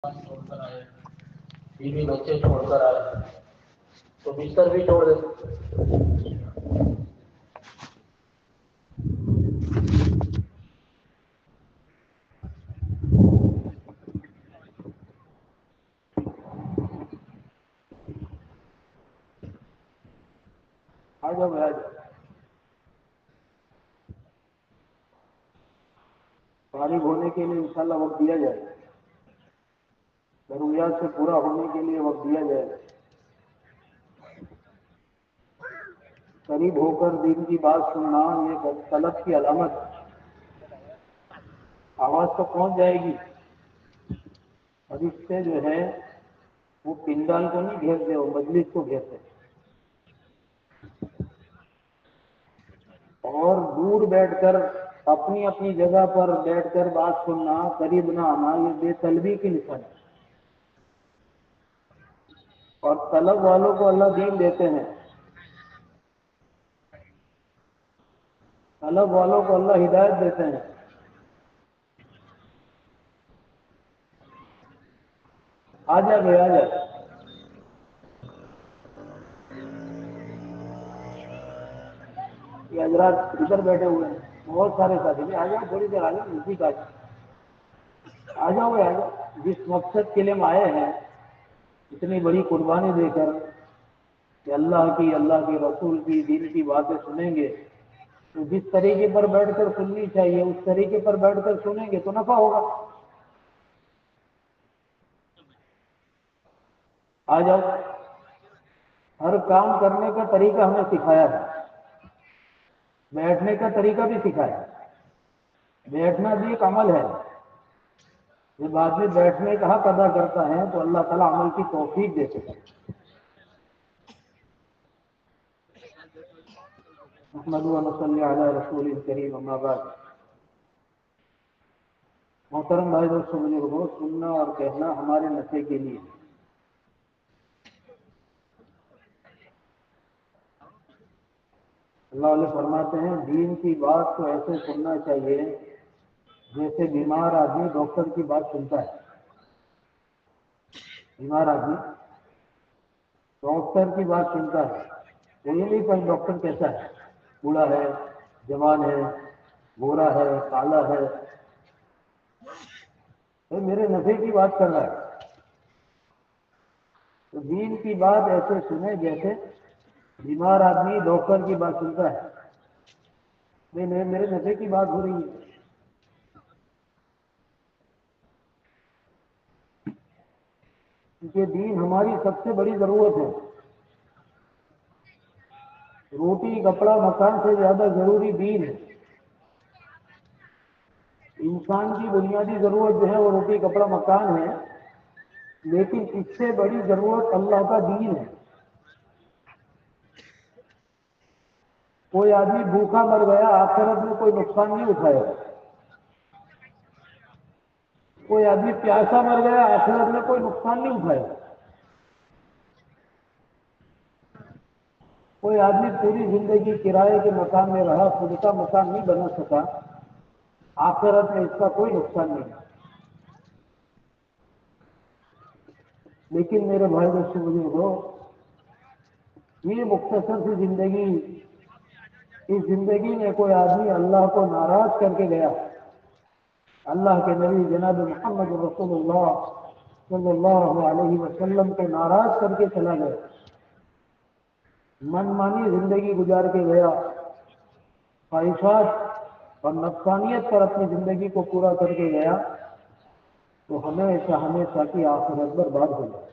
چھوڑ کر آئے، بیوی بچے چھوڑ کر آئے تو بستر بھی چھوڑ دے. آ جاؤ آ جاؤ، فارغ ہونے کے لیے انشاءاللہ وقت دیا جائے، ضروریات سے پورا ہونے کے لیے وقت دیا جائے. قریب ہو کر دین کی بات سننا یہ طلب کی علامت. آواز تو پہنچ جائے گی اور اس سے جو ہے وہ پنڈال کو نہیں گھیرتے، وہ مجلس کو گھیرتے. اور دور بیٹھ کر اپنی اپنی جگہ پر بیٹھ کر بات سننا، قریب نہ آنا، یہ بے طلبی کی نشانی ہے. اور طلب والوں کو اللہ دین دیتے ہیں، طلب والوں کو اللہ ہدایت دیتے ہیں. آ جائے بھائی آ جائے. یہ حضرات ادھر بیٹھے ہوئے ہیں، بہت سارے ساتھی. آ جاؤ تھوڑی دیر، آ جاؤ اسی کا آ جاؤ آ جاؤ. جس مقصد کے لیے ہم آئے ہیں، اتنی بڑی قربانی دے کر کہ اللہ کی رسول کی دین کی باتیں سنیں گے تو جس طریقے پر بیٹھ کر سننی چاہیے اس طریقے پر بیٹھ کر سنیں گے تو نفع ہوگا. آ جاؤ. ہر کام کرنے کا طریقہ ہمیں سکھایا ہے، بیٹھنے کا طریقہ بھی سکھایا ہے. بیٹھنا بھی ایک عمل ہے. جب آدمی بیٹھنے کا حق ادا کرتا ہے تو اللہ تعالیٰ عمل کی توفیق دیتے ہیں. محمد صلی علی رسول کریم، اما بعد. محترم بھائی دوستوں، بزرگوں، سننا اور کہنا ہمارے نفع کے لیے. اللہ علیہ فرماتے ہیں دین کی بات تو ایسے سننا چاہیے جیسے بیمار آدمی ڈاکٹر کی بات سنتا ہے. بیمار آدمی ڈاکٹر کی بات سنتا ہے، وہ یہ نہیں کہ ڈاکٹر کیسا ہے، بوڑھا ہے، جوان ہے، گورا ہے، کالا ہے. میرے نفع کی بات کر رہا ہے. تو دین کی بات ایسے سنیں جیسے بیمار آدمی ڈاکٹر کی بات سنتا ہے. نہیں، میرے نفع کی بات ہو رہی ہے. کیونکہ دین ہماری سب سے بڑی ضرورت ہے. روٹی کپڑا مکان سے زیادہ ضروری دین ہے. انسان کی بنیادی ضرورت جو ہے وہ روٹی کپڑا مکان ہے، لیکن اس سے بڑی ضرورت اللہ کا دین ہے. کوئی آدمی بھوکا مر گیا، آخرت میں کوئی نقصان نہیں اٹھائے گا. کوئی آدمی پیاسا مر گیا، آخرت میں کوئی نقصان نہیں اٹھائے گا. کوئی آدمی پوری زندگی کرائے کے مکان میں رہا، خود کا مکان نہیں بنا سکا، آخرت میں اس کا کوئی نقصان نہیں. لیکن میرے بھائی دوستوں، بزرگوں، یہ مختصر سی زندگی، اس زندگی میں کوئی آدمی اللہ کو ناراض کر کے گیا، اللہ کے نبی جناب محمد رسول اللہ صلی اللہ علیہ وسلم کو ناراض کر کے چلا گیا، من مانی زندگی گزار کے گیا، خواہشات اور نفسانیت پر اپنی زندگی کو پورا کر کے گیا، تو ہمیشہ کی آخرت برباد ہو جائے.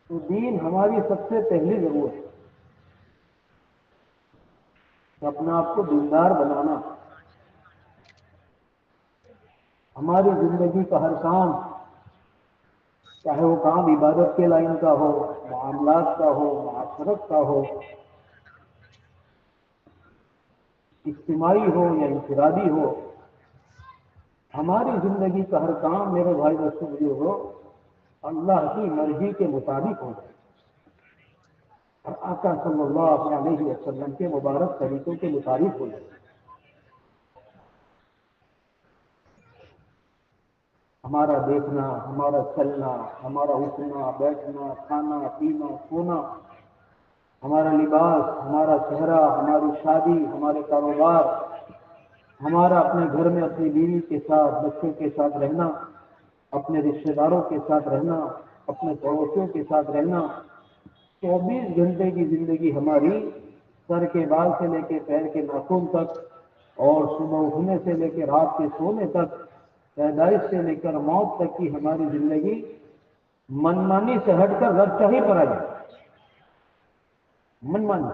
تو دین ہماری سب سے پہلی ضرورت ہے، اپنے آپ کو دیندار بنانا. ہماری زندگی کا ہر کام، چاہے وہ کام عبادت کے لائن کا ہو، معاملات کا ہو، معاشرت کا ہو، اجتماعی ہو یا انفرادی ہو، ہماری زندگی کا ہر کام میرے بھائی دوستوں ہو اللہ کی مرضی کے مطابق ہو جائے اور آقا صلی اللہ علیہ وسلم کے مبارک طریقوں کے مطابق ہو جائے. ہمارا دیکھنا، ہمارا چلنا، ہمارا اٹھنا بیٹھنا، کھانا پینا سونا، ہمارا لباس، ہمارا چہرہ، ہماری شادی، ہمارے کاروبار، ہمارا اپنے گھر میں اپنی بیوی کے ساتھ بچوں کے ساتھ رہنا، اپنے رشتہ داروں کے ساتھ رہنا، اپنے پڑوسیوں کے ساتھ رہنا، 24 گھنٹے کی زندگی ہماری سر کے بال سے لے کے پیر کے ناخن تک، اور صبح اٹھنے سے لے کے رات کے سونے تک، پیدائش سے لے کر موت تک کی ہماری زندگی منمانی سے ہٹ کر رب چاہی پر آئی، منمانی۔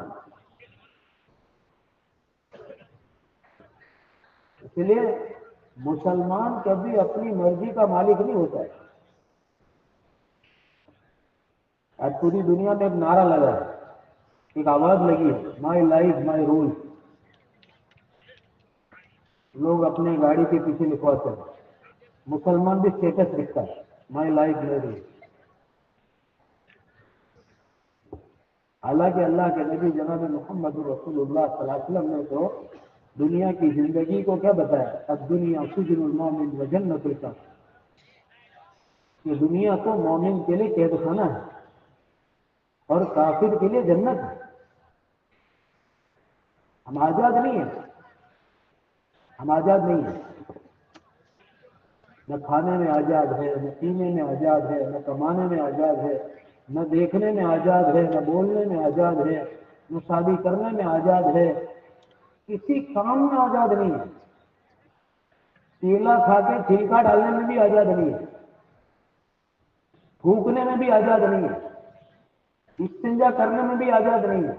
اس لیے مسلمان کبھی اپنی مرضی کا مالک نہیں ہوتا ہے۔ آج پوری دنیا میں ایک نعرہ لگا ہے، ایک آواز لگی ہے، مائی لائف مائی رول۔ لوگ اپنے گاڑی کے پیچھے لکھواتے ہیں، مسلمان بھی اسٹیٹس لکھتا ہے، مائی لائف مائی رول۔ حالانکہ اللہ کے نبی جناب محمد رسول اللہ صلی اللہ علیہ وسلم نے تو دنیا کی زندگی کو کیا بتایا؟ اب دنیا سجن المومن و جنت الکافر، یہ دنیا تو مومن کے لیے قید خانہ ہے اور کافر کے لیے جنت ہے۔ ہم آزاد نہیں ہیں، ہم آزاد نہیں ہیں، نہ کھانے میں آزاد ہے، نہ پینے میں آزاد ہے، نہ کمانے میں آزاد ہے، نہ دیکھنے میں آزاد ہے، نہ بولنے میں آزاد ہے، نہ شادی کرنے میں آزاد ہے، کسی کام میں آزاد نہیں ہے، کیلا کھا کے چھلکا ڈالنے میں بھی آزاد نہیں ہے، تھوکنے میں بھی آزاد نہیں ہے، استنجا کرنے میں بھی آزاد نہیں ہے۔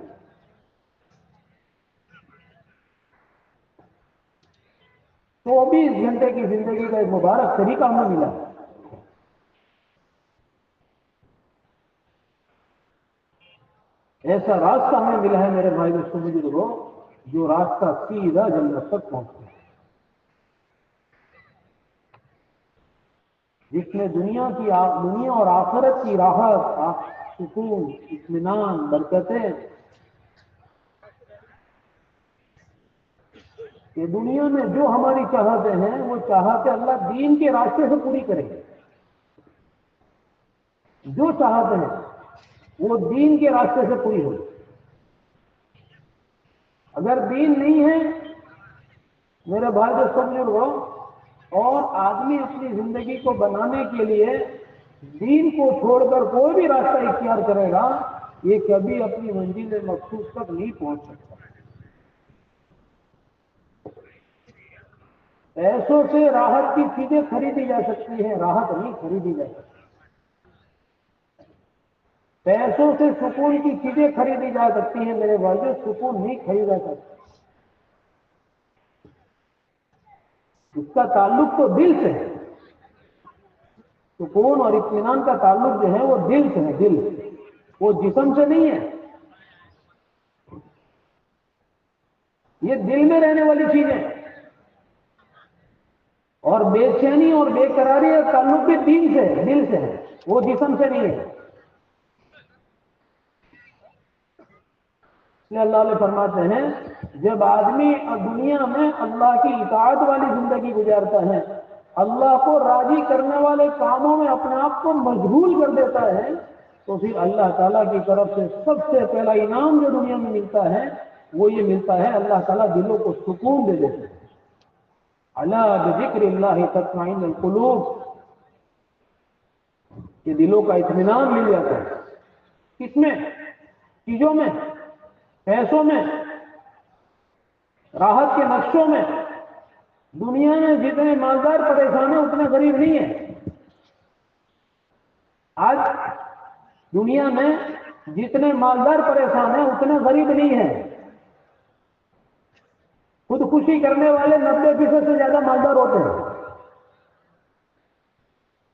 24 گھنٹے کی زندگی کا ایک مبارک طریقہ ہمیں ملا ہے۔ ایسا راستہ ہمیں ملا ہے میرے بھائی دوستوں بزرگوں، جو راستہ سیدھا جنت تک پہنچتا ہے، جس میں دنیا اور آخرت کی راحت، سکون، اطمینان، برکتیں، کہ دنیا میں جو ہماری چاہتیں ہیں وہ چاہتیں اللہ دین کے راستے سے پوری کرے گی، جو چاہتے ہیں وہ دین کے راستے سے پوری ہوگی۔ اگر دین نہیں ہے میرے بھائی جو بزرگوں، اور آدمی اپنی زندگی کو بنانے کے لیے دین کو چھوڑ کر کوئی بھی راستہ اختیار کرے گا، یہ کبھی اپنی منزل مقصود تک نہیں پہنچ سکتا۔ پیسوں سے راحت کی چیزیں خریدی جا سکتی ہیں، راحت نہیں خریدی جا سکتی۔ پیسوں سے سکون کی چیزیں خریدی جا سکتی ہیں میرے بھائیو، سکون نہیں خریدا سکتا۔ اس کا تعلق تو دل سے ہے، سکون اور اطمینان کا تعلق جو ہے وہ دل سے ہے، دل، وہ جسم سے نہیں ہے۔ یہ دل میں رہنے والی چیز ہے، اور بے چینی اور بے قراری کا تعلق بھی دل سے ہے، دل سے ہے، وہ جسم سے نہیں ہے۔ اللہ علیہ فرماتے ہیں جب آدمی دنیا میں اللہ کی اطاعت والی زندگی گزارتا ہے، اللہ کو راضی کرنے والے کاموں میں اپنے آپ کو مشغول کر دیتا ہے، تو پھر اللہ تعالیٰ کی طرف سے سب سے پہلا انعام جو دنیا میں ملتا ہے وہ یہ ملتا ہے، اللہ تعالیٰ دلوں کو سکون دے دیتے ہیں۔ الا بذکر اللہ تطمئن القلوب، کہ دلوں کا اطمینان مل جاتا ہے۔ کس میں؟ چیزوں میں، پیسوں میں، راحت کے نقشوں میں۔ دنیا میں جتنے مالدار پریشان ہیں اتنے غریب نہیں ہیں۔ آج دنیا میں جتنے مالدار پریشان ہیں اتنے غریب نہیں ہیں۔ خودکشی کرنے والے 90% سے زیادہ مالدار ہوتے ہیں۔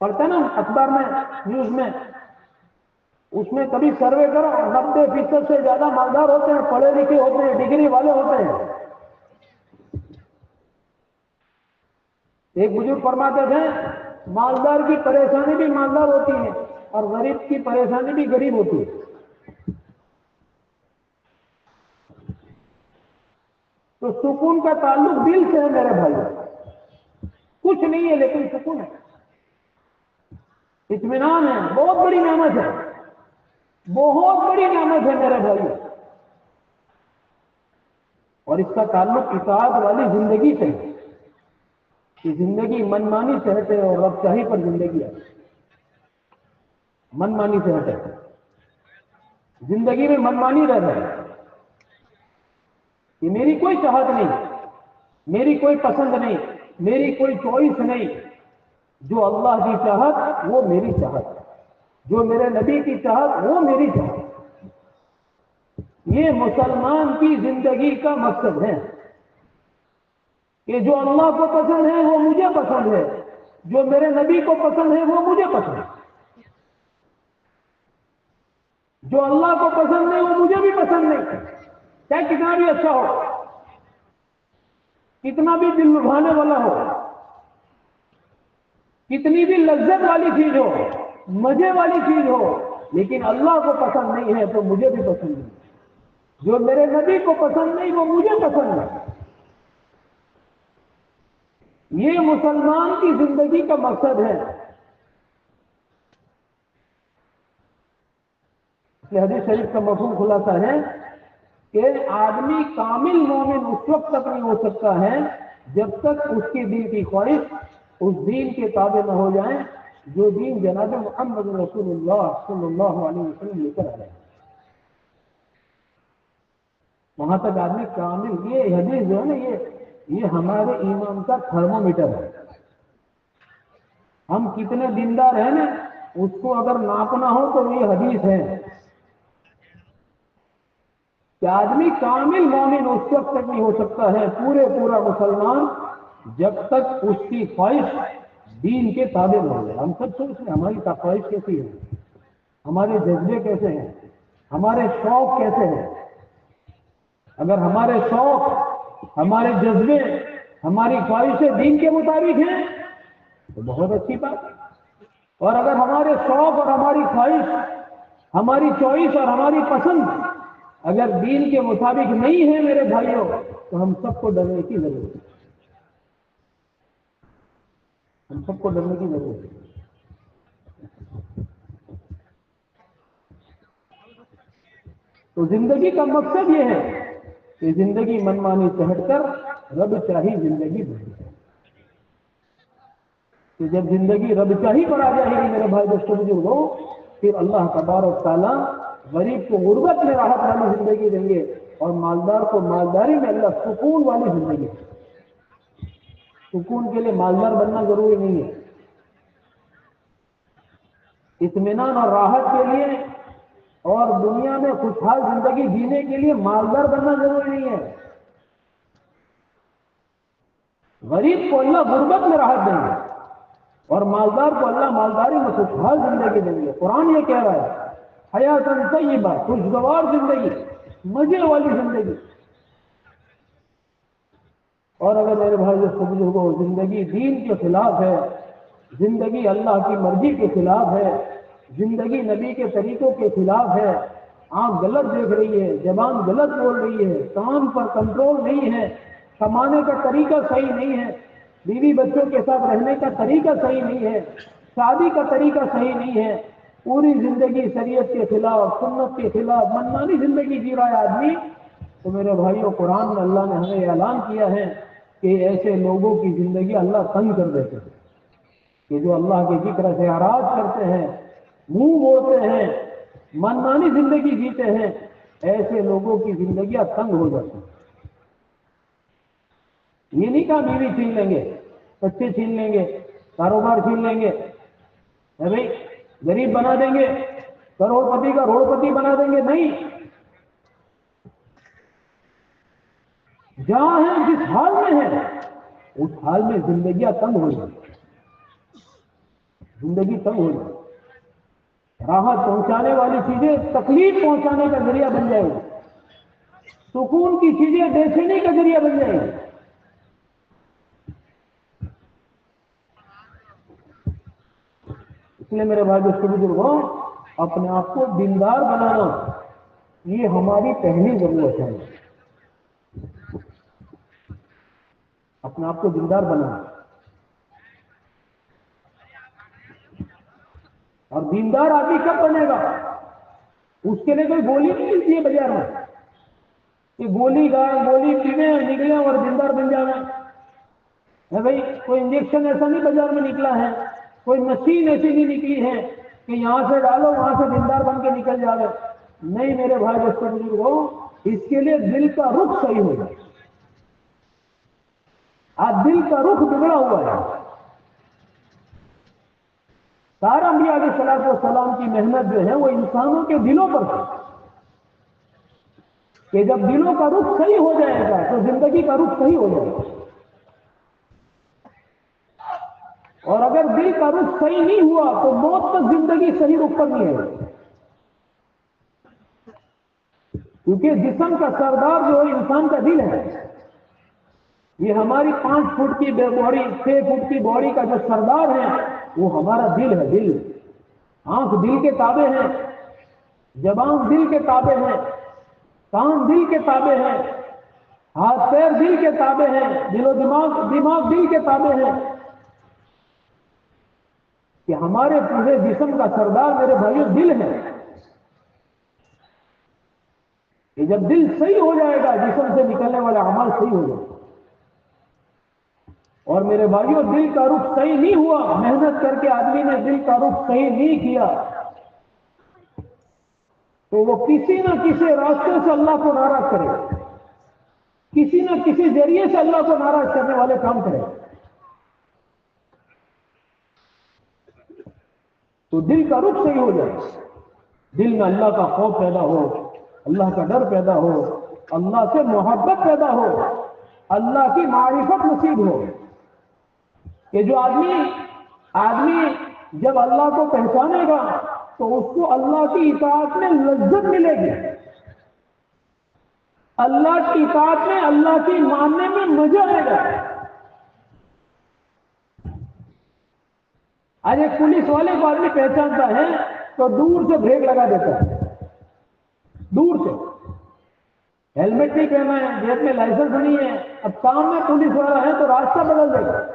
پڑھتے نا اخبار میں، نیوز میں، اس میں کبھی سروے کرو، 90% سے زیادہ مالدار ہوتے ہیں، پڑھے لکھے ہوتے ہیں، ڈگری والے ہوتے ہیں۔ ایک بزرگ فرماتے تھے مالدار کی پریشانی بھی مالدار ہوتی ہے اور غریب کی پریشانی بھی غریب ہوتی ہے۔ تو سکون کا تعلق دل سے ہے میرے بھائی، کچھ نہیں ہے لیکن سکون ہے۔ اطمینان ہے، بہت بڑی نعمت ہے، بہت بڑی نعمت ہے میرے بھائی. اور اس کا تعلق اطاعت والی زندگی سے ہے کہ زندگی منمانی سے ہٹے اور رب چاہی پر زندگی ہے. منمانی سے ہٹے، زندگی میں منمانی رہ جائے کہ میری کوئی چاہت نہیں، میری کوئی پسند نہیں، میری کوئی چوائس نہیں. جو اللہ کی چاہت وہ میری چاہت، جو میرے نبی کی چاہت وہ میری چاہت. یہ مسلمان کی زندگی کا مقصد ہے کہ جو اللہ کو پسند ہے وہ مجھے پسند ہے، جو میرے نبی کو پسند ہے وہ مجھے پسند ہے. جو اللہ کو پسند نہیں وہ مجھے بھی پسند نہیں، چاہے کتنا بھی اچھا ہو، کتنا بھی دل لبھانے والا ہو، کتنی بھی لذت والی چیز ہو، مزے والی چیز ہو، لیکن اللہ کو پسند نہیں ہے تو مجھے بھی پسند نہیں. جو میرے نبی کو پسند نہیں وہ مجھے پسند ہے. یہ مسلمان کی زندگی کا مقصد ہے. یہ حدیث شریف کا مفہوم خلاصہ ہے کہ آدمی کامل مومن اس وقت تک نہیں ہو سکتا ہے جب تک اس کے دل کی خواہش اس دین کے تابع نہ ہو جائیں جو دین جناب محمد رسول اللہ صلی اللہ علیہ وسلم لے کر آئے. وہاں تک آدمی کامل، یہ حدیث جو ہے نا یہ ہمارے ایمان کا تھرمومیٹر ہے. ہم کتنے دیندار ہیں نا اس کو اگر ناپنا ہو تو یہ حدیث ہے کہ آدمی کامل مومن اس وقت تک نہیں ہو سکتا ہے، پورا مسلمان، جب تک اس کی خواہش دین کے تابع نہ ہو جائے. ہم سب سوچ رہے ہیں ہماری خواہش کیسی ہے، ہمارے جذبے کیسے ہیں، ہمارے شوق کیسے ہیں. اگر ہمارے شوق، ہمارے جذبے، ہماری خواہشیں دین کے مطابق ہیں تو بہت اچھی بات ہے. اور اگر ہمارے شوق اور ہماری خواہش، ہماری چوائس اور ہماری پسند اگر دین کے مطابق نہیں ہے میرے بھائیوں تو ہم سب کو ڈرنے کی ضرورت ہے. ہم سب کو ڈرنے کی ضرورت ہے. تو زندگی کا مقصد یہ ہے کہ زندگی منمانی سے ہٹ کر رب چاہی زندگی بنے. کہ جب زندگی رب چاہی پر آ جائے گی میرے بھائی دوستوں بزرگوں، پھر اللہ تبارک تعالیٰ غریب کو غربت میں راحت والی زندگی دیں گے اور مالدار کو مالداری میں اللہ سکون والی زندگی. سکون کے لیے مالدار بننا ضروری نہیں ہے، اطمینان اور راحت کے لیے اور دنیا میں خوشحال زندگی جینے کے لیے مالدار بننا ضروری نہیں ہے. غریب کو اللہ غربت میں راحت دیں گے اور مالدار کو اللہ مالداری میں خوشحال زندگی دیں گے. قرآن یہ کہہ رہا ہے حیات طیبہ، خوشگوار زندگی، مزے والی زندگی. اور اگر میرے بھائی بزرگوں زندگی دین کے خلاف ہے، زندگی اللہ کی مرضی کے خلاف ہے، زندگی نبی کے طریقوں کے خلاف ہے، آنکھ غلط دیکھ رہی ہے، زبان غلط بول رہی ہے، کام پر کنٹرول نہیں ہے، کمانے کا طریقہ صحیح نہیں ہے، بیوی بچوں کے ساتھ رہنے کا طریقہ صحیح نہیں ہے، شادی کا طریقہ صحیح نہیں ہے، پوری زندگی شریعت کے خلاف، سنت کے خلاف منمانی زندگی جی رہا ہے آدمی، تو میرے بھائیوں قرآن میں اللہ نے ہمیں اعلان کیا ہے کہ ایسے لوگوں کی زندگی اللہ تنگ کر دیتے ہیں کہ جو اللہ کے ذکر سے اعراض کرتے ہیں، منہ موڑتے ہیں، منمانی زندگی جیتے ہیں، ایسے لوگوں کی زندگیاں تنگ ہو جاتی ہیں. یہ نہیں کہا بیوی چھین لیں گے، بچے چھین لیں گے، کاروبار چھین لیں گے، بھائی غریب بنا دیں گے، کروڑ پتی کا روڑ پتی بنا دیں گے. نہیں، جہاں ہیں جس حال میں ہیں اس حال میں زندگیاں تنگ ہو جائیں، زندگی تنگ ہو جائے. راحت پہنچانے والی چیزیں تکلیف پہنچانے کا ذریعہ بن جائے گی، سکون کی چیزیں بے چینی کا ذریعہ بن جائے گی. اس لیے میرے بھائی بزرگوں اپنے آپ کو دیندار بنانا یہ ہماری پہلی ضرورت ہے. اپنے آپ کو دیندار بنانا. اور دیندار آدمی کب بنے گا؟ اس کے لیے کوئی گولی نہیں ملتی ہے بازار میں کہ گولی پینے نکلے اور دیندار بن جائے بھائی، کوئی انجیکشن ایسا نہیں بازار میں نکلا ہے، کوئی مشین ایسی نہیں نکلی ہے کہ یہاں سے ڈالو وہاں سے دیندار بن کے نکل جائے. نہیں میرے بھائی دوستوں بزرگوں، اس کے لیے دل کا رخ صحیح ہو جائے. آج دل کا رخ بگڑا ہوا ہے. سارا انبیاء علیہ الصلوۃ والسلام کی محنت جو ہے وہ انسانوں کے دلوں پر ہے کہ جب دلوں کا رخ صحیح ہو جائے گا تو زندگی کا رخ صحیح ہو جائے گا. اور اگر دل کا رخ صحیح نہیں ہوا تو موت تک زندگی صحیح رخ پر نہیں ہے. کیونکہ جسم کا سردار جو ہے انسان کا دل ہے. یہ ہماری 5 فٹ کی باڈی، 6 فٹ کی باڈی کا جو سردار ہے وہ ہمارا دل ہے. دل، آنکھ دل کے تابع ہیں، زبان دل کے تابع ہیں، کان دل کے تابع ہیں، ہاتھ پیر دل کے تابع ہیں، دل و دماغ دل کے تابع ہیں. کہ ہمارے پورے جسم کا سردار میرے بھائیوں دل ہے. کہ جب دل صحیح ہو جائے گا جسم سے نکلنے والا عمل صحیح ہو جائے گا. اور میرے بھائیوں دل کا رخ صحیح نہیں ہوا، محنت کر کے آدمی نے دل کا رخ صحیح نہیں کیا تو وہ کسی نہ کسی راستے سے اللہ کو ناراض کرے گا، کسی نہ کسی ذریعے سے اللہ کو ناراض کرنے والے کام کرے گا. تو دل کا رخ صحیح ہو جائے، دل میں اللہ کا خوف پیدا ہو، اللہ کا ڈر پیدا ہو، اللہ سے محبت پیدا ہو، اللہ کی معرفت نصیب ہو. کہ جو آدمی جب اللہ کو پہچانے گا تو اس کو اللہ کی اطاعت میں لذت ملے گی، اللہ کی اطاعت میں، اللہ کی ماننے میں مزہ آئے گا. آج ایک پولیس والے کو آدمی پہچانتا ہے تو دور سے بریک لگا دیتا ہے، دور سے. ہیلمٹ نہیں پہنا ہے، جیب میں لائسنس نہیں ہے، اب سامنے پولیس والا ہے تو راستہ بدل دے گا.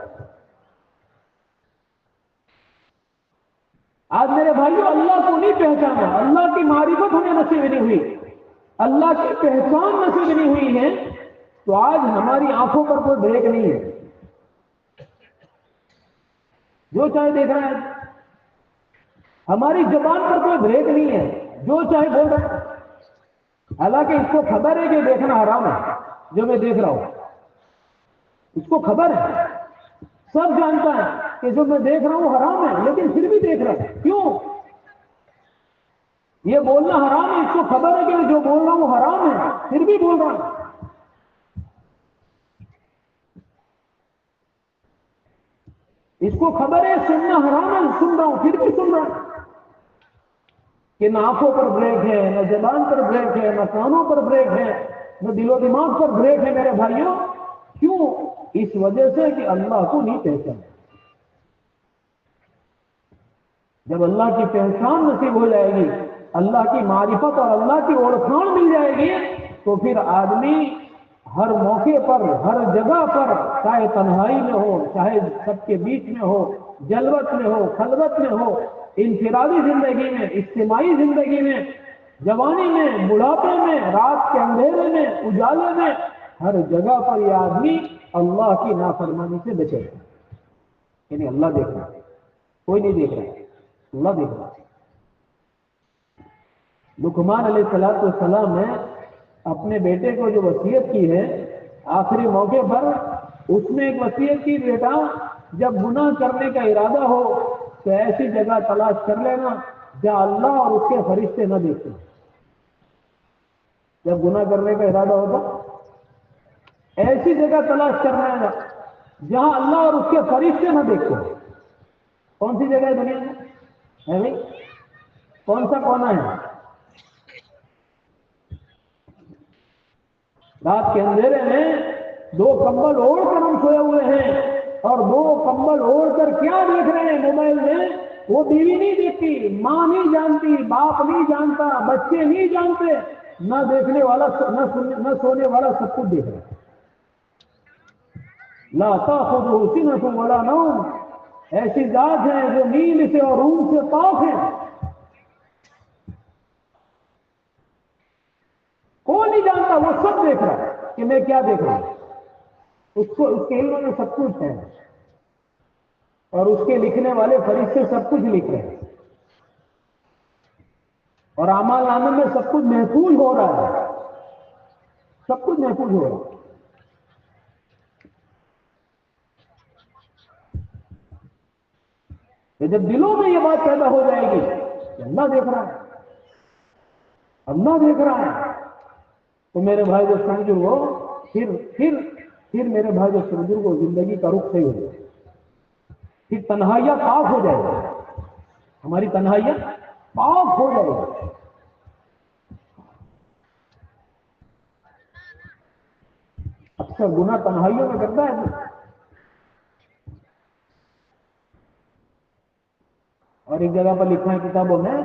آج میرے بھائیوں اللہ کو نہیں پہچانا، اللہ کی معرفت ہمیں نصیب نہیں ہوئی، اللہ کی پہچان نصیب نہیں ہوئی ہے تو آج ہماری آنکھوں پر کوئی بریک نہیں ہے، جو چاہے دیکھ رہا ہے. ہماری زبان پر کوئی بریک نہیں ہے، جو چاہے بول رہا ہے. حالانکہ اس کو خبر ہے کہ دیکھنا حرام ہے، جو میں دیکھ رہا ہوں اس کو خبر ہے، سب جانتا ہے کہ جو میں دیکھ رہا ہوں حرام ہے، لیکن پھر بھی دیکھ رہا ہے. کیوں؟ یہ بولنا حرام ہے، اس کو خبر ہے کہ جو بول رہا ہوں حرام ہے، پھر بھی بول رہا ہوں. اس کو خبر ہے سننا حرام ہے، سن رہا ہوں پھر بھی سن رہا ہوں. کہ نہ آنکھوں پر بریک ہے، نہ زبان پر بریک ہے، نہ کانوں پر بریک ہے، نہ دل و دماغ پر بریک ہے میرے بھائیوں. کیوں؟ اس وجہ سے کہ اللہ کو نہیں پہچانا. جب اللہ کی پہچان نصیب ہو جائے گی، اللہ کی معرفت اور اللہ کی اوڑکھان مل جائے گی تو پھر آدمی ہر موقع پر، ہر جگہ پر، چاہے تنہائی میں ہو، چاہے سب کے بیچ میں ہو، جلوت میں ہو، خلوت میں ہو، انفرادی زندگی میں، اجتماعی زندگی میں، جوانی میں، بڑھاپے میں، رات کے اندھیرے میں، اجالے میں، ہر جگہ پر یہ آدمی اللہ کی نافرمانی سے بچے گا. یعنی اللہ دیکھ رہا ہے، کوئی نہیں دیکھ رہا ہے، اللہ دیکھ رہا ہے. لقمان علیہ السلام نے اپنے بیٹے کو جو وصیت کی ہے آخری موقع پر، اس میں ایک وصیت کی، بیٹا جب گناہ کرنے کا ارادہ ہو تو ایسی جگہ تلاش کر لینا جہاں اللہ اور اس کے فرشتے نہ دیکھیں. جب گناہ کرنے کا ارادہ ہوتا ایسی جگہ تلاش کرنا ہے جہاں اللہ اور اس کے فرشتے نہ دیکھیں. کون سی جگہ ہے دنیا میں؟ ہے بھائی کون سا کونا ہے؟ رات کے اندھیرے میں 2 کمبل اوڑھ کر ہم سوئے ہوئے ہیں، اور 2 کمبل اوڑھ کر کیا دیکھ رہے ہیں موبائل میں؟ وہ بیوی نہیں دیکھتی، ماں نہیں جانتی، باپ نہیں جانتا، بچے نہیں جانتے، نہ دیکھنے والا نہ سونے والا سب کچھ دیکھ رہا ہے. لا تأخذه سنة ولا نوم، ایسی ذات ہے جو نیل سے اور روم سے پاک ہے. کوئی نہیں جانتا، وہ سب دیکھ رہا ہے کہ میں کیا دیکھ رہا ہوں. اس کے علم میں سب کچھ ہے، اور اس کے لکھنے والے فرشتے سب کچھ لکھ رہے ہیں، اور اعمال نامے میں سب کچھ محفوظ ہو رہا ہے، سب کچھ محفوظ ہو رہا ہے. کہ جب دلوں میں یہ بات پیدا ہو جائے گی کہ اللہ دیکھ رہا ہے، اللہ دیکھ رہا ہے، تو میرے بھائی جو سمجھو وہ پھر میرے بھائی جو سمجھو وہ زندگی کا رخ صحیح ہو جائے. پھر تنہائیاں پاک ہو جائے گی، ہماری تنہائیاں پاک ہو جائے گی. اکثر گناہ تنہائیوں میں کرتا ہے. اور ایک جگہ پر لکھا ہے کتابوں میں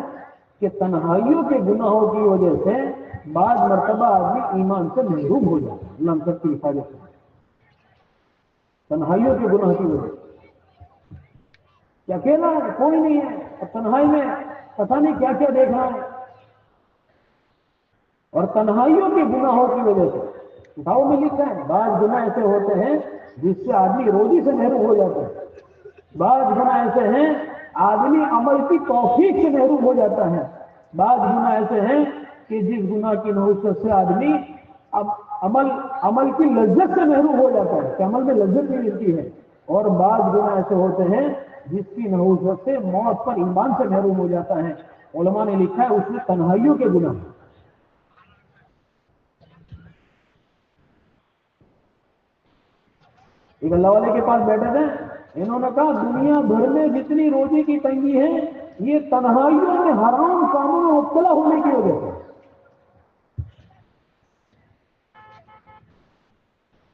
کہ تنہائیوں کے گناہوں کی وجہ سے بعض مرتبہ آدمی ایمان سے محروم ہو جاتا ہے. اللہ ہم سب کی حفاظت کرے. تنہائیوں کے گناہ کی وجہ سے کہ اکیلا ہے، کوئی نہیں ہے، اور تنہائی میں پتہ نہیں کیا کیا دیکھ رہا ہے. اور تنہائیوں کے گناہوں کی وجہ سے کتابوں میں لکھا ہے بعض گناہ ایسے ہوتے ہیں جس سے آدمی روزی سے محروم ہو جاتا ہے. بعض گناہ ایسے ہیں آدمی عمل کی توفیق سے محروم ہو جاتا ہے. بعض گناہ ایسے ہیں کہ جس گناہ کی نحوست سے آدمی اب عمل کی لذت سے محروم ہو جاتا ہے کہ عمل میں لذت نہیں ملتی ہے. اور بعض گناہ ایسے ہوتے ہیں جس کی نحوست سے موت پر ایمان سے محروم ہو جاتا ہے. علماء نے لکھا ہے اس میں تنہائیوں کے گناہ. ایک اللہ والے کے پاس بیٹھے تھے، انہوں نے کہا دنیا بھر میں جتنی روزی کی تنگی ہے یہ تنہائیوں میں حرام کاموں میں مبتلا ہونے کی وجہ سے.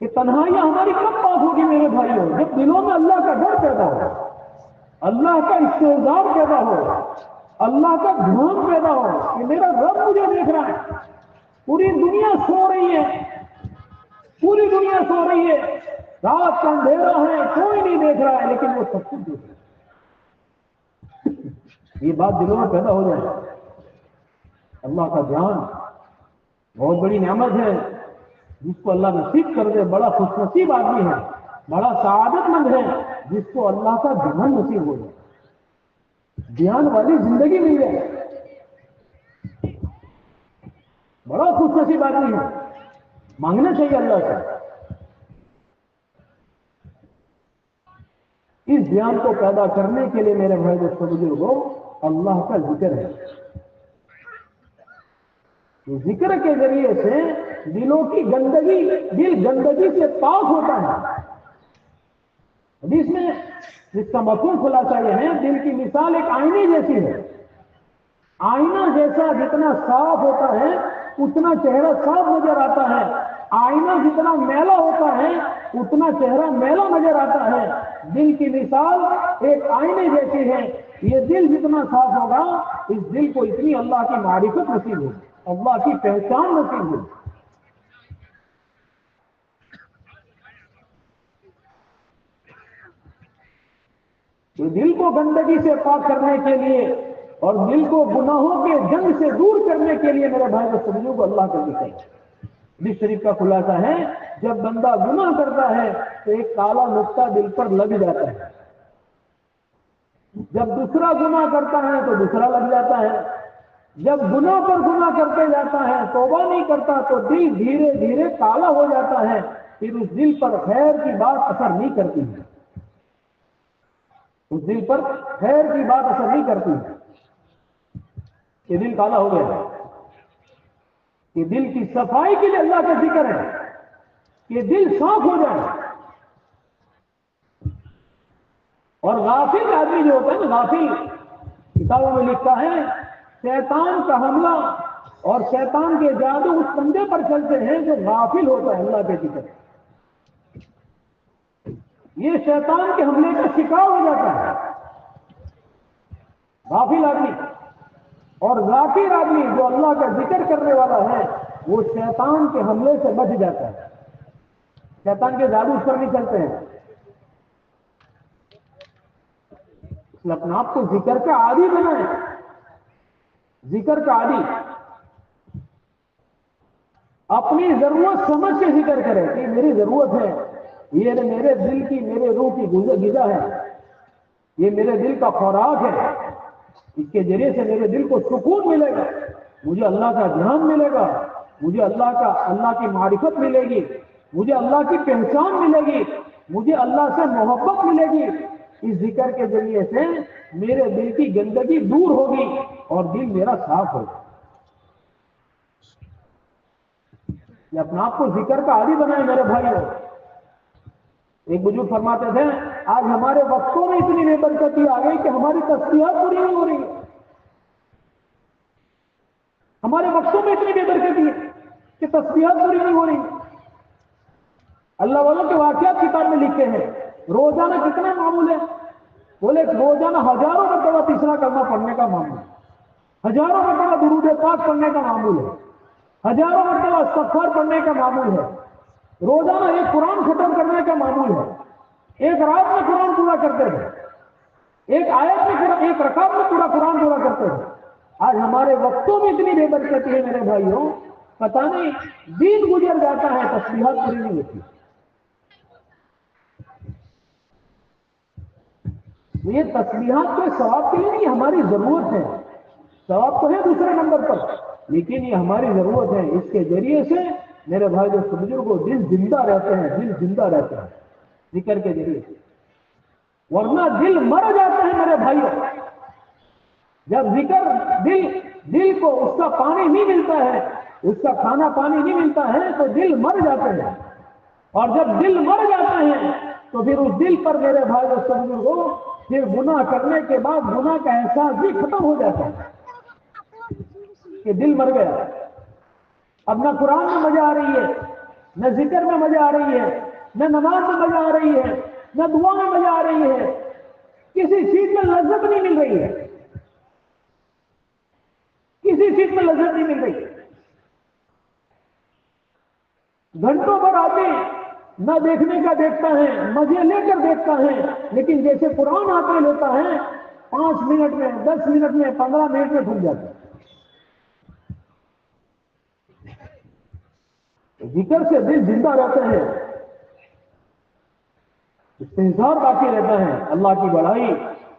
کہ تنہائیاں ہماری کب پاک ہوگی میرے بھائیوں؟ جب دلوں میں اللہ کا ڈر پیدا ہو، اللہ کا استحضار پیدا ہو، اللہ کا دھیان پیدا ہو کہ میرا رب مجھے دیکھ رہا ہے. پوری دنیا سو رہی ہے، پوری دنیا سو رہی ہے، رات کا اندھیرا ہے، کوئی نہیں دیکھ رہا ہے، لیکن وہ سب کچھ دیکھ رہا ہے. یہ بات دلوں میں پیدا ہو جائے. اللہ کا دھیان بہت بڑی نعمت ہے، جس کو اللہ نصیب کر دے بڑا خوش نصیب آدمی ہے، بڑا سعادت مند ہے جس کو اللہ کا دھیان نصیب ہو جائے، دھیان والی زندگی مل جائے. بڑا خوش نصیب آدمی ہے، مانگنا چاہیے اللہ سے. اس دھیان کو پیدا کرنے کے لیے میرے بھائی دوستو بزرگوں اللہ کا ذکر ہے. ذکر کے ذریعے سے دلوں کی گندگی، دل گندگی سے پاک ہوتا ہے. حدیث میں جس کا مفہوم خلاصہ یہ ہے دل کی مثال ایک آئینے جیسی ہے. آئینہ جیسا جتنا صاف ہوتا ہے اتنا چہرہ صاف نظر آتا ہے، آئینہ جتنا میلا ہوتا ہے اتنا چہرہ میلا نظر آتا ہے. دل کی مثال ایک آئینے جیسی ہے. یہ دل جتنا صاف ہوگا اس دل کو اتنی اللہ کی معرفت نصیب ہوگی، اللہ کی پہچان نصیب ہوگی. تو دل کو گندگی سے پاک کرنے کے لیے اور دل کو گناہوں کے جنگ سے دور کرنے کے لیے میرے بھائی کو سمجھو کو اللہ کا ذکر ہے. حدیث شریف کا خلاصہ ہے جب بندہ گناہ کرتا ہے تو ایک کالا نقطہ دل پر لگ جاتا ہے، جب دوسرا گناہ کرتا ہے تو دوسرا لگ جاتا ہے، جب گناہ پر گناہ کرتے جاتا ہے توبہ نہیں کرتا تو دل دھیرے دھیرے کالا ہو جاتا ہے. پھر اس دل پر خیر کی بات اثر نہیں کرتی ہے، اس دل پر خیر کی بات اثر نہیں کرتی ہے. یہ دل کالا ہو گیا. کہ دل کی صفائی کے لیے اللہ کا ذکر ہے کہ دل صاف ہو جائے. اور غافل آدمی جو ہوتا ہے نا، غافل کتابوں میں لکھتا ہے شیطان کا حملہ اور شیطان کے جادو اس بندے پر چلتے ہیں جو غافل ہوتا ہے اللہ کے ذکر. یہ شیطان کے حملے کا شکار ہو جاتا ہے غافل آدمی. اور ذاکر آدمی جو اللہ کا ذکر کرنے والا ہے وہ شیطان کے حملے سے بچ جاتا ہے، شیطان کے جادو اس پر نہیں چلتے ہیں. اپنے آپ کو ذکر کا عادی بنائیں، ذکر کا عادی، اپنی ضرورت سمجھ کے ذکر کریں کہ میری ضرورت ہے، یہ میرے دل کی، میرے روح کی غذا ہے، یہ میرے دل کا خوراک ہے، اس کے ذریعے سے میرے دل کو سکون ملے گا، مجھے اللہ کا دھیان ملے گا، مجھے اللہ کی معرفت ملے گی، مجھے اللہ کی پہچان ملے گی، مجھے اللہ سے محبت ملے گی۔ اس ذکر کے ذریعے سے میرے دل کی گندگی دور ہوگی اور دل میرا صاف ہوگا۔ یہ اپنے آپ کو ذکر کا عادی بنائیں میرے بھائیوں۔ ایک بزرگ فرماتے تھے آج ہمارے وقتوں میں اتنی بے برکتی آ گئی کہ ہماری تسبیحات پوری نہیں ہو رہی ہے، ہمارے وقتوں میں اتنی بے برکتی ہے کہ تسبیحات پوری نہیں ہو رہی۔ اللہ والوں کے واقعات کتاب میں لکھتے ہیں، روزانہ کتنا معمول ہے؟ بولے روزانہ ہزاروں مرتبہ تیسرا کلمہ پڑھنے کا معمول ہے، ہزاروں مرتبہ درود پاک پڑھنے کا معمول ہے، ہزاروں مرتبہ استغفار پڑھنے کا معمول ہے، روزانہ ایک قرآن ختم کرنے کا معمول ہے، ایک رات میں قرآن پورا کرتے ہیں، ایک آیت میں ایک رکعت میں پورا قرآن پورا کرتے ہیں۔ آج ہمارے وقتوں میں اتنی بے برکتی ہے میرے بھائیوں، پتہ نہیں دن گزر جاتا ہے تسبیحات پوری نہیں ہوتی۔ یہ تسبیحات کے ثواب کے لیے نہیں، ہماری ضرورت ہے، ثواب تو ہے دوسرے نمبر پر، لیکن یہ ہماری ضرورت ہے۔ اس کے ذریعے سے میرے بھائی جو سمجھو کو دل زندہ رہتے ہیں، دل زندہ رہتا ہے ذکر کے ذریعے سے، ورنہ دل مر جاتے ہیں میرے بھائیوں۔ جب ذکر دل کو اس کا پانی نہیں ملتا ہے، اس کا کھانا پانی نہیں ملتا ہے تو دل مر جاتے ہیں، اور جب دل مر جاتے ہیں تو پھر اس دل پر میرے بھائی جو سمجھو کو پھر گناہ کرنے کے بعد گناہ کا احساس بھی ختم ہو جاتا ہے کہ دل مر گیا۔ اب نہ قرآن میں مزہ آ رہی ہے، نہ ذکر میں مزہ آ رہی ہے، نہ نماز میں مزہ آ رہی ہے، نہ دعا میں مزہ آ رہی ہے، کسی چیز میں لذت نہیں مل رہی ہے، کسی چیز میں لذت نہیں مل رہی۔ گھنٹوں بھر آتے نہ دیکھنے کا دیکھتا ہے، مزے لے کر دیکھتا ہے، لیکن جیسے قرآن آتے لیتا ہے 5 منٹ میں، 10 منٹ میں، 15 منٹ میں بھول جاتا ہے۔ ذکر سے دل زندہ رہتے ہیں، استحضار باقی رہتا ہے، اللہ کی بڑائی،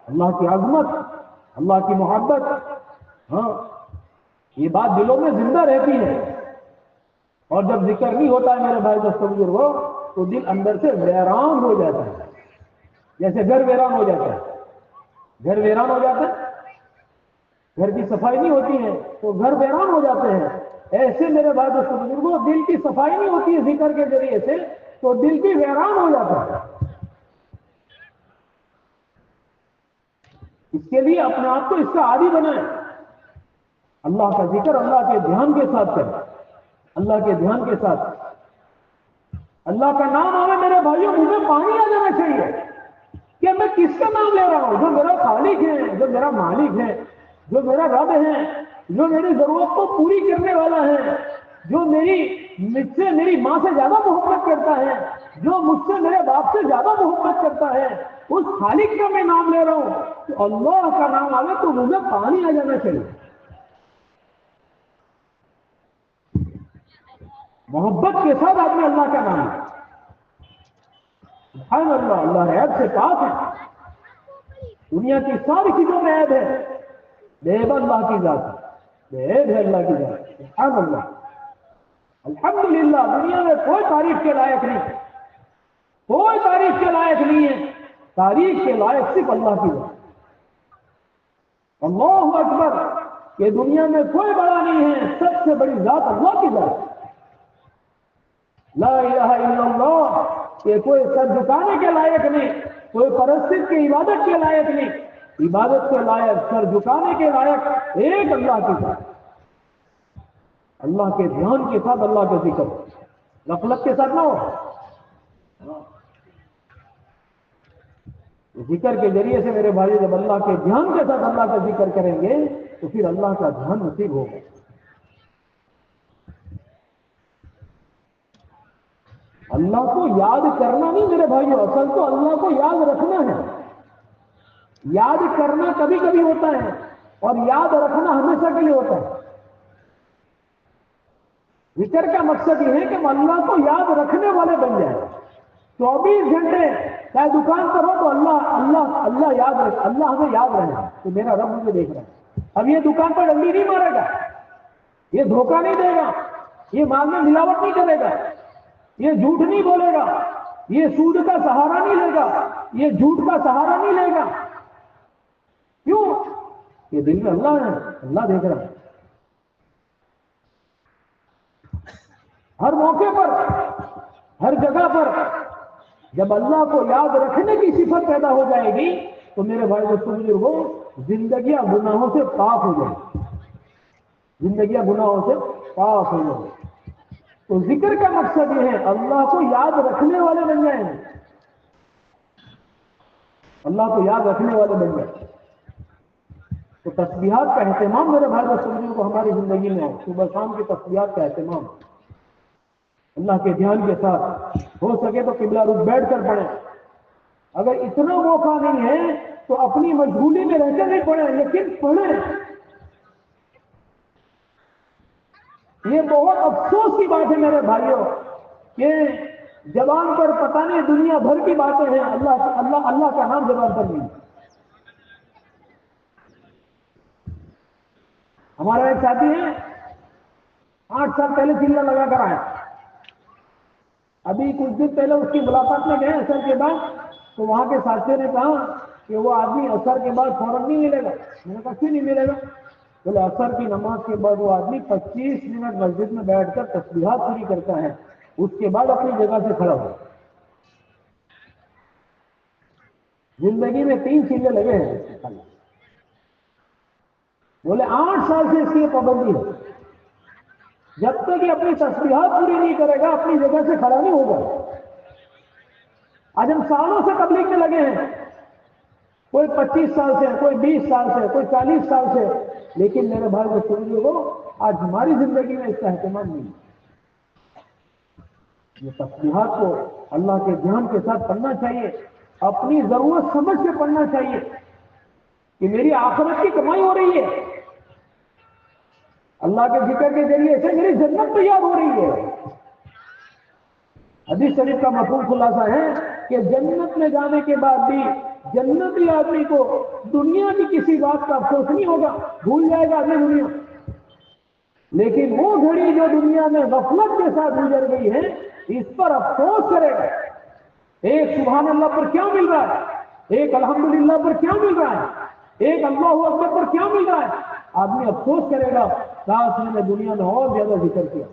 اللہ کی عظمت، اللہ کی محبت، ہاں یہ بات دلوں میں زندہ رہتی ہے۔ اور جب ذکر نہیں ہوتا ہے میرے بھائی دوستوں بزرگوں تو دل اندر سے ویران ہو جاتا ہے، جیسے گھر ویران ہو جاتا ہے، گھر ویران ہو جاتا ہے، گھر کی صفائی نہیں ہوتی ہے تو گھر ویران ہو جاتے ہیں۔ ایسے میرے بھائی دوستوں بزرگوں دل کی صفائی نہیں ہوتی ہے ذکر کے ذریعے سے تو دل بھی ویران ہو جاتا ہے۔ اس کے لیے اپنے آپ کو اس کا عادی بنائیں، اللہ کا ذکر اللہ کے دھیان کے ساتھ کریں، اللہ کے دھیان کے ساتھ اللہ کا نام آئے میرے بھائیوں مجھے پانی آ جانا چاہیے کہ میں کس کا نام لے رہا ہوں، جو میرا خالق ہے، جو میرا مالک ہے، جو میرا رب ہے، جو میری ضرورت کو پوری کرنے والا ہے، جو مجھ سے میری ماں سے زیادہ محبت کرتا ہے، جو مجھ سے میرے باپ سے زیادہ محبت کرتا ہے، اس خالق کا میں نام لے رہا ہوں تو اللہ کا نام آئے تو مجھے پانی آ جانا چاہیے۔ محبت کے ساتھ آپ نے اللہ کا نام لیا، سبحان اللہ، اللہ عیب سے پاک ہے، دنیا کی ساری چیزوں میں عیب ہے، بے عیب اللہ کی ذات ہے، بے عیب ہے اللہ کی ذات، سبحان اللہ، الحمدللہ۔ دنیا میں کوئی تعریف کے لائق نہیں، کوئی تعریف کے لائق نہیں ہے، تعریف کے لائق صرف اللہ کی ذات۔ اللہ اکبر، کہ دنیا میں کوئی بڑا نہیں ہے، سب سے بڑی ذات اللہ کی ذات ہے، لا الہ الا اللہ، کہ کوئی سر جھکانے کے لائق نہیں، کوئی پرستش کی عبادت کے لائق نہیں، عبادت کے لائق، سر جھکانے کے لائق ایک اللہ کی ذات، اللہ کے دھیان کے ساتھ اللہ کا ذکر، غفلت کے ساتھ نہ ہو۔ ذکر کے ذریعے سے میرے بھائی جب اللہ کے دھیان کے ساتھ اللہ کا ذکر کریں گے تو پھر اللہ کا دھیان نصیب ہوگا۔ اللہ کو یاد کرنا نہیں میرے بھائیو، اصل تو اللہ کو یاد رکھنا ہے، یاد کرنا کبھی کبھی ہوتا ہے اور یاد رکھنا ہمیشہ کے لیے ہوتا ہے. ذکر کا مقصد یہ ہے کہ ہم اللہ کو یاد رکھنے والے بن جائیں. 24 گھنٹے چاہے دکان پر ہو تو اللہ اللہ اللہ یاد رکھ, اللہ ہمیں یاد رہے کہ میرا رب مجھے دیکھ رہا ہے. اب یہ دکان پر ڈنڈی نہیں مارے گا, یہ دھوکہ نہیں دے گا, یہ مال میں ملاوٹ نہیں کرے گا, یہ جھوٹ نہیں بولے گا, یہ سود کا سہارا نہیں لے گا, یہ جھوٹ کا سہارا نہیں لے گا. کیوں؟ یہ دل میں اللہ ہے, اللہ دیکھ رہا ہے. ہر موقع پر, ہر جگہ پر جب اللہ کو یاد رکھنے کی صفت پیدا ہو جائے گی تو میرے بھائی دوستوں بزرگوں, زندگیاں گناہوں سے پاک ہو جائیں گی, زندگیاں گناہوں سے پاک ہو جائیں گی. تو ذکر کا مقصد یہ ہے اللہ کو یاد رکھنے والے بن جائیں, اللہ کو یاد رکھنے والے بن جائیں. تو تسبیحات کا اہتمام میرے بھائی دوستوں بزرگوں کو ہماری زندگی میں ہو. صبح شام کی تسبیحات کا اہتمام اللہ کے دھیان کے ساتھ, ہو سکے تو قبلہ رخ بیٹھ کر پڑھیں. اگر اتنا موقع نہیں ہے تو اپنی مشغولی میں رہ کر نہیں پڑھیں, لیکن پڑھیں. یہ بہت افسوس کی بات ہے میرے بھائیوں کہ زبان پر پتہ نہیں دنیا بھر کی باتیں ہیں, اللہ کا نام زبان پر نہیں. ہمارا ایک ساتھی ہے 8 سال پہلے چلا لگا کر آئے. ابھی کچھ دن پہلے اس کی ملاقات میں گئے اثر کے بعد, تو وہاں کے ساتھی نے کہا کہ وہ آدمی اثر کے بعد فوراً نہیں ملے گا. میں نے کہا کیوں نہیں ملے گا؟ بولے اثر کی نماز کے بعد وہ آدمی 25 منٹ مسجد میں بیٹھ کر تسبیحات پوری کرتا ہے, اس کے بعد اپنی جگہ سے کھڑا ہو. زندگی میں 3 چیزیں لگے ہیں. بولے 8 سال سے اس کی پابندی ہے, جب تک یہ اپنی تسبیحات پوری نہیں کرے گا اپنی جگہ سے کھڑا نہیں ہوگا. آج ہم سالوں سے تبلیغ میں لگے ہیں, کوئی 25 سال سے, کوئی 20 سال سے, کوئی 40 سال سے, لیکن میرے بھائی کو سمجھو وہ آج ہماری زندگی میں اس کا اہتمام نہیں. یہ تسبیحات کو اللہ کے دھیان کے ساتھ پڑھنا چاہیے, اپنی ضرورت سمجھ کے پڑھنا چاہیے کہ میری آخرت کی کمائی ہو رہی ہے. اللہ کے ذکر کے ذریعے سے میری جنت تیار ہو رہی ہے. حدیث شریف کا مفہوم خلاصہ ہے کہ جنت میں جانے کے بعد بھی جنتی آدمی کو دنیا کی کسی بات کا افسوس نہیں ہوگا, بھول جائے گا آدمی دنیا. لیکن وہ گھڑی جو دنیا میں غفلت کے ساتھ گزر گئی ہے اس پر افسوس کرے گا. ایک سبحان اللہ پر کیا مل رہا ہے, ایک الحمدللہ پر کیا مل رہا ہے, ایک اللہ اکبر پر کیا مل رہا ہے. آدمی افسوس کرے گا کاش میں نے دنیا میں اور زیادہ ذکر کیا.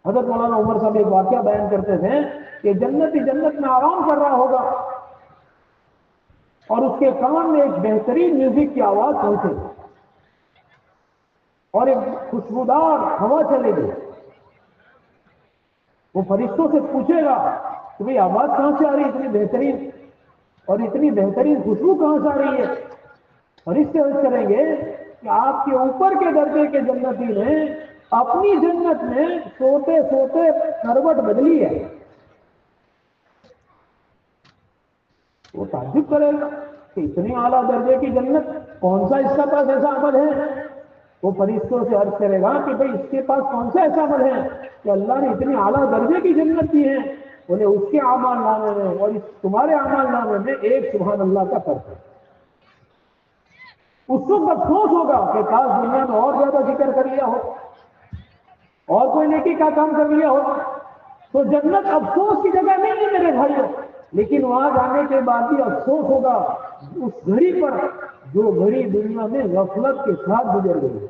حضرت مولانا عمر صاحب ایک واقعہ بیان کرتے تھے کہ جنتی جنت میں آرام کر رہا ہوگا اور اس کے کان میں ایک بہترین میوزک کی آواز پہنچے اور ایک خوشبودار ہوا چلے گی. وہ فرشتوں سے پوچھے گا کہ بھئی آواز کہاں سے آ رہی ہے, اتنی بہترین اور اتنی بہترین خوشبو کہاں سے آ رہی ہے؟ فرشتے عرض کریں گے کہ آپ کے اوپر کے درجے کے جنتی نے اپنی جنت میں سوتے سوتے کروٹ بدلی ہے. وہ تعجب کرے گا کہ اتنی اعلیٰ درجے کی جنت کون سا اس کے پاس ایسا عمل ہے. وہ فرشتوں سے عرض کرے گا کہ بھئی اس کے پاس کون سا ایسا عمل ہے کہ اللہ نے اتنی اعلیٰ درجے کی جنت دی ہے. بولے اس کے اعمال نامے میں اور تمہارے اعمال نامے میں ایک سبحان اللہ کا فرق ہے. اس وقت افسوس ہوگا کہ کاش دنیا میں اور زیادہ ذکر کر لیا ہو اور کوئی نیکی کا کام کر لیا ہو. تو جنت افسوس کی جگہ نہیں ہے میرے بھائیوں, لیکن وہاں جانے کے بعد بھی افسوس ہوگا اس گھڑی پر جو گھڑی دنیا میں غفلت کے ساتھ گزر گئی.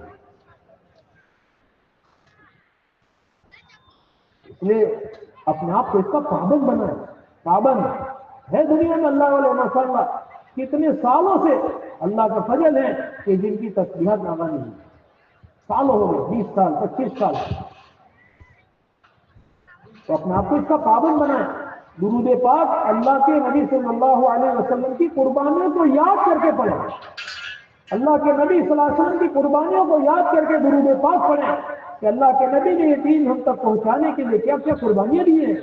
اس لیے اپنے آپ کو اس کا پابند بنائیں. پابند ہے دنیا میں اللہ والے ماشاء اللہ کتنے سالوں سے اللہ کا فضل ہے کہ جن کی تسبیحات نامہ نہیں ہے. سالوں ہو گئے, 20 سال 25 سال. تو اپنے آپ کو اس کا پابند بنائیں. درود پاک اللہ کے نبی صلی اللہ علیہ وسلم کی قربانیوں کو یاد کر کے پڑھیں. اللہ کے نبی صلی اللہ علیہ وسلم کی قربانیوں کو یاد کر کے درود پاک پڑھیں کہ اللہ کے نبی نے یہ دین ہم تک پہنچانے کے لیے کیا کیا قربانیاں دی ہیں.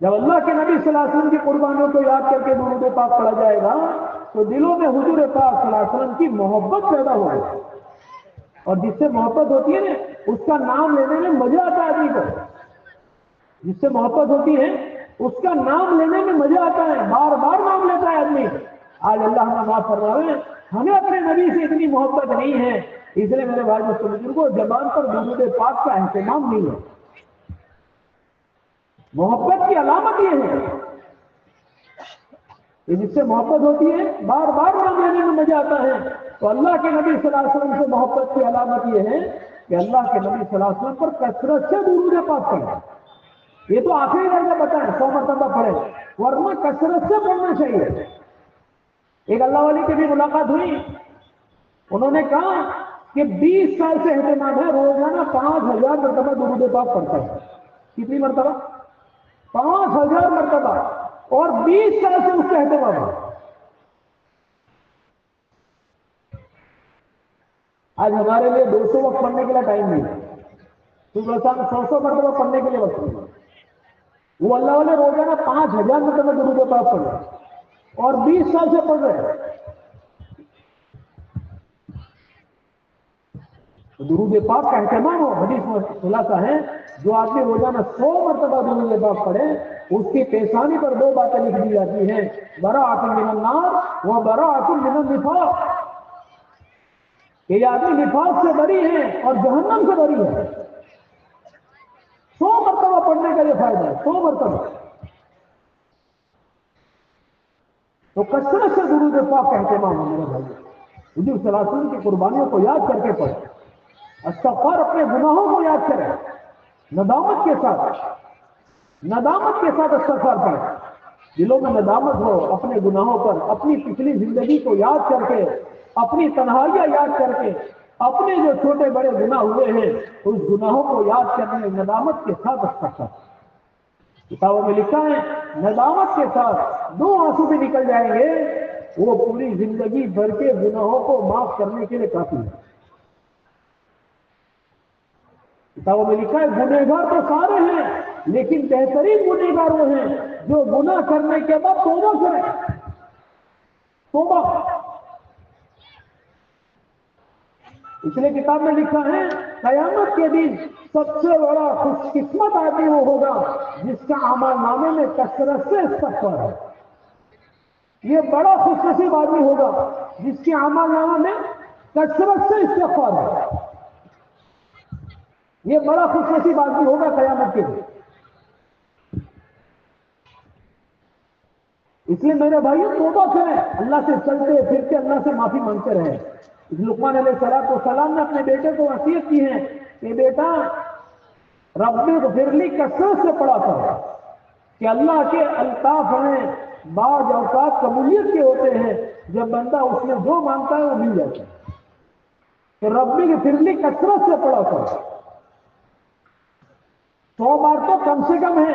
جب اللہ کے نبی صلی اللہ علیہ وسلم کی قربانیوں کو یاد کر کے درود پاک پڑھا جائے گا تو دلوں میں حضور پاک صلی اللہ علیہ وسلم کی محبت پیدا ہوگی، اور جس سے محبت ہوتی ہے نا اس کا نام لینے میں مزہ آتا ہے آدمی کو، جس سے محبت ہوتی ہے اس کا نام لینے میں مزہ آتا ہے، بار بار نام لیتا ہے آدمی۔ آج اللہ ہمیں معاف فرمائے، ہمیں اپنے نبی سے اتنی محبت نہیں ہے، اس لیے میرے بھائی دوستوں بزرگوں زبان پر درود پاک کا اہتمام نہیں ہے۔ محبت کی علامت یہ ہے کہ جس سے محبت ہوتی ہے بار بار نام لینے میں مزہ آتا ہے۔ تو اللہ کے نبی صلی اللہ علیہ وسلم سے محبت کی علامت یہ ہے کہ اللہ کے نبی صلی اللہ علیہ وسلم پر کثرت سے درود پاک پڑھیں۔ یہ تو آخری درجہ بتائیں 100 مرتبہ پڑھیں، ورنہ کثرت سے پڑھنا چاہیے۔ ایک اللہ والی کی بھی ملاقات ہوئی، انہوں نے کہا کہ 20 سال سے اہتمام ہے، روزانہ 5000 مرتبہ درود پاک پڑھتا ہے۔ کتنی مرتبہ؟ 5000 مرتبہ، اور 20 سال سے اس کا اہتمام ہے۔ آج ہمارے لیے 200 وقت پڑھنے کے لیے ٹائم نہیں ہے، صبح شام 100 مرتبہ پڑھنے کے لیے وقت نہیں ہے۔ وہ اللہ والے روزانہ 5000 مرتبہ درود پاک پڑھ رہے ہیں اور 20 سال سے پڑھ رہے ہیں۔ درود پاک کا اہتمام ہو، حدیث میں خلاصہ ہے جو آدمی روزانہ 100 مرتبہ درود پاک پڑھے اس کی پیشانی پر 2 باتیں لکھ دی جاتی ہیں، براءۃ من النار و براءۃ من النفاق، کہ یہ آدمی نفاق سے بری ہے اور جہنم سے بری ہے۔ 100 مرتبہ پڑھنے کا یہ فائدہ ہے، 100 مرتبہ۔ تو کثرت سے درود پاک کا اہتمام ہو میرے بھائی، حضور صلی اللہ علیہ وسلم کی قربانیوں کو یاد کر کے پڑھیں، استغفار اپنے گناہوں کو یاد کریں، ندامت کے ساتھ استغفار پڑھیں، دلوں میں ندامت ہو اپنے گناہوں پر، اپنی پچھلی زندگی کو یاد کر کے، اپنی تنہائیاں یاد کر کے، اپنے جو چھوٹے بڑے گناہ ہوئے ہیں اس گناہوں کو یاد کرنے ندامت کے ساتھ استغفار۔ کتابوں میں لکھا ہے ندامت کے ساتھ 2 آنسو بھی نکل جائیں گے، وہ پوری زندگی بھر کے گناہوں کو معاف کرنے کے لیے کافی ہے۔ کتابوں میں لکھا ہے گنہگار تو سارے ہیں لیکن بہترین گنہگار وہ ہیں جو گناہ کرنے کے بعد توبہ کریں۔ توبہ، اس لیے کتاب میں لکھا ہے قیامت کے دن سب سے بڑا خوش قسمت آدمی وہ ہوگا جس کا اعمال نامے میں کثرت سے استغفار ہے۔ یہ بڑا خوش نصیب آدمی ہوگا جس کے اعمال نامے میں کثرت سے استغفار ہے، یہ بڑا خوش نصیب آدمی ہوگا قیامت کے دن۔ اس لیے میرے بھائیوں توبہ کریں، اللہ سے چلتے پھرتے اللہ سے معافی مانگتے رہیں۔ لقمان علیہ السلام نے اپنے بیٹے کو وصیت کی ہے کہ بیٹا رب اغفر لی کثرت سے پڑھا کر، کہ اللہ کے الطاف ہیں بعض اوقات قبولیت کے ہوتے ہیں، جب بندہ اس میں جو مانگتا ہے وہ مل جاتا ہے، تو رب اغفر لی کثرت سے پڑھا کر۔ 100 بار تو کم سے کم ہے،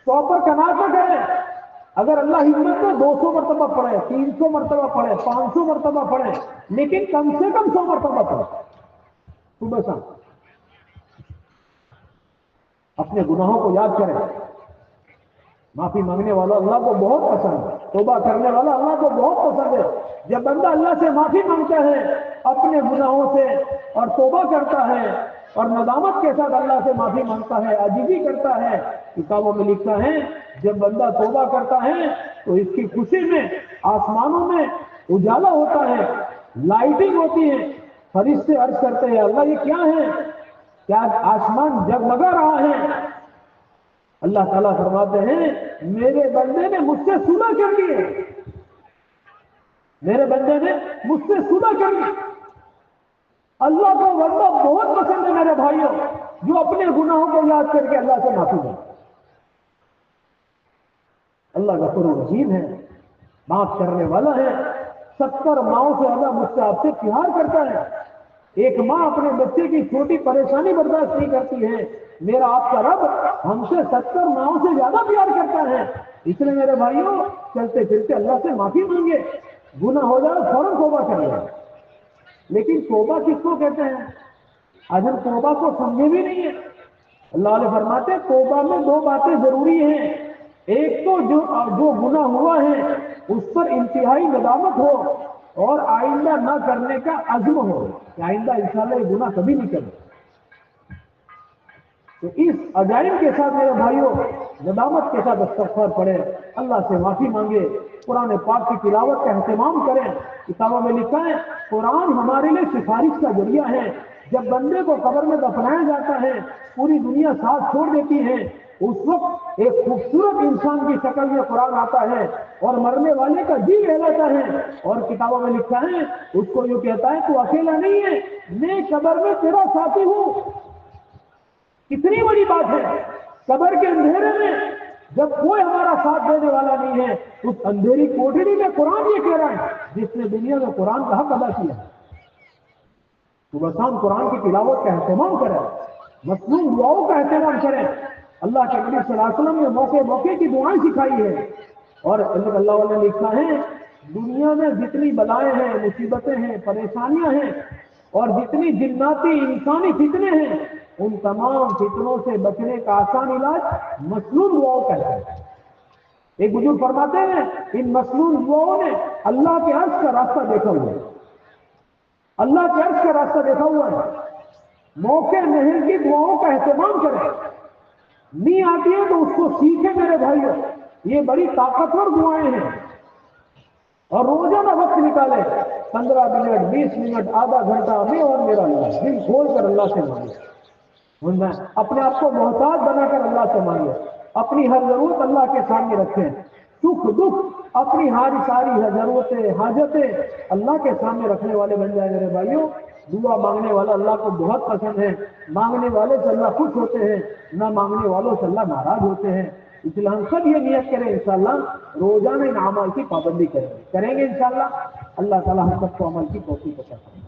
100 پر کما کر کریں۔ اگر اللہ ہمت میں 200 مرتبہ پڑھے، 300 مرتبہ پڑھے، 500 مرتبہ پڑھے، لیکن کم سے کم 100 مرتبہ پڑھے صبح شام۔ اپنے گناہوں کو یاد کریں، معافی مانگنے والا اللہ کو بہت پسند ہے، توبہ کرنے والا اللہ کو بہت پسند ہے۔ جب بندہ اللہ سے معافی مانگتا ہے اپنے گناہوں سے اور توبہ کرتا ہے اور ندامت کے ساتھ اللہ سے معافی مانگتا ہے، عاجزی کرتا ہے، کتابوں میں لکھتا ہے جب بندہ توبہ کرتا ہے تو اس کی خوشی میں آسمانوں میں اجالا ہوتا ہے، لائٹنگ ہوتی ہے، فرشتے عرض کرتے ہیں اللہ یہ کیا ہے، کیا آسمان جگمگا رہا ہے؟ اللہ تعالیٰ فرماتے ہیں میرے بندے نے مجھ سے صلح کر لی ہے، میرے بندے نے مجھ سے صلح کر لی۔ اللہ کو بندہ بہت پسند ہے میرے بھائیوں جو اپنے گناہوں کو یاد کر کے اللہ سے معافی مانگے۔ اللہ غفور رحیم ہے، معاف کرنے والا ہے، 70 ماؤں سے اللہ مجھ سے آپ سے پیار کرتا ہے۔ ایک ماں اپنے بچے کی چھوٹی پریشانی برداشت نہیں کرتی ہے، میرا آپ کا رب ہم سے 70 ماؤں سے زیادہ پیار کرتا ہے۔ اس لیے میرے بھائیوں چلتے پھرتے اللہ سے معافی مانگے، گناہ ہو جائے فوراً توبہ کر لیں۔ لیکن توبہ کس کو کہتے ہیں؟ آج ہم توبہ کو سمجھے بھی نہیں ہے۔ اللہ علیہ فرماتے ہیں توبہ میں دو باتیں ضروری ہیں، ایک تو جو گناہ ہوا ہے اس پر انتہائی ندامت ہو اور آئندہ نہ کرنے کا عزم ہو کہ آئندہ انشاءاللہ یہ گناہ کبھی نہیں کرے۔ تو اس عزائم کے ساتھ میرے بھائیوں ندامت کے ساتھ استغفار پڑھیں، اللہ سے معافی مانگے، قرآن پاک کی تلاوت کا اہتمام کریں۔ کتابوں میں لکھا ہے قرآن ہمارے لیے سفارش کا ذریعہ ہے۔ جب بندے کو قبر میں دفنایا جاتا ہے، پوری دنیا ساتھ چھوڑ دیتی ہے، اس وقت ایک خوبصورت انسان کی شکل میں قرآن آتا ہے اور مرنے والے کا جی بہلاتا ہے، اور کتابوں میں لکھا ہے اس کو یوں کہتا ہے تو اکیلا نہیں ہے، میں قبر میں تیرا ساتھی ہوں۔ کتنی بڑی بات ہے، قبر کے اندھیرے میں جب کوئی ہمارا ساتھ دینے والا نہیں ہے، اس اندھیری کوٹری میں قرآن یہ کہہ رہا ہے جس نے دنیا میں قرآن کا حق ادا کیا، صبح شام قرآن کی تلاوت کا اہتمام کریں، مصنون دعاؤں کا اہتمام کریں۔ اللہ کے نبی صلی اللہ علیہ وسلم نے موقع موقع کی دعائیں سکھائی ہے، اور اللہ علیہ نے لکھا ہے دنیا میں جتنی بلائیں ہیں، مصیبتیں ہیں، پریشانیاں ہیں، اور جتنی جناتی انسانی فتنے ہیں، ان تمام فتنوں سے بچنے کا آسان علاج مصنون دعاؤں کا ہے۔ ایک بزرگ فرماتے ہیں ان مصنون دعاؤں نے اللہ کے عرش کا راستہ دیکھا ہوا ہے، اللہ کے عرش کا راستہ دیکھا ہوا ہے۔ موقع محل کی دعاؤں کا اہتمام کریں، نہیں آتی ہے تو اس کو سیکھیں میرے بھائیوں، یہ بڑی طاقتور دعائیں ہیں، اور روزانہ وقت نکالیں، 15 منٹ 20 منٹ آدھا گھنٹہ میں اور میرا اللہ دل کھول کر اللہ سے مانگے، اپنے آپ کو محتاج بنا کر اللہ سے مانگے، اپنی ہر ضرورت اللہ کے سامنے رکھیں، سکھ دکھ اپنی ساری ضرورتیں حاجتیں اللہ کے سامنے رکھنے والے بن جائیں میرے بھائیوں۔ دعا مانگنے والا اللہ کو بہت پسند ہے، مانگنے والے سے اللہ خوش ہوتے ہیں، نہ مانگنے والوں سے اللہ ناراض ہوتے ہیں۔ اس لیے ہم سب یہ نیت کریں انشاءاللہ روزانہ ان اعمال کی پابندی کریں گے انشاءاللہ۔ اللہ تعالی ہم سب کو عمل کی توفیق عطا فرمائے۔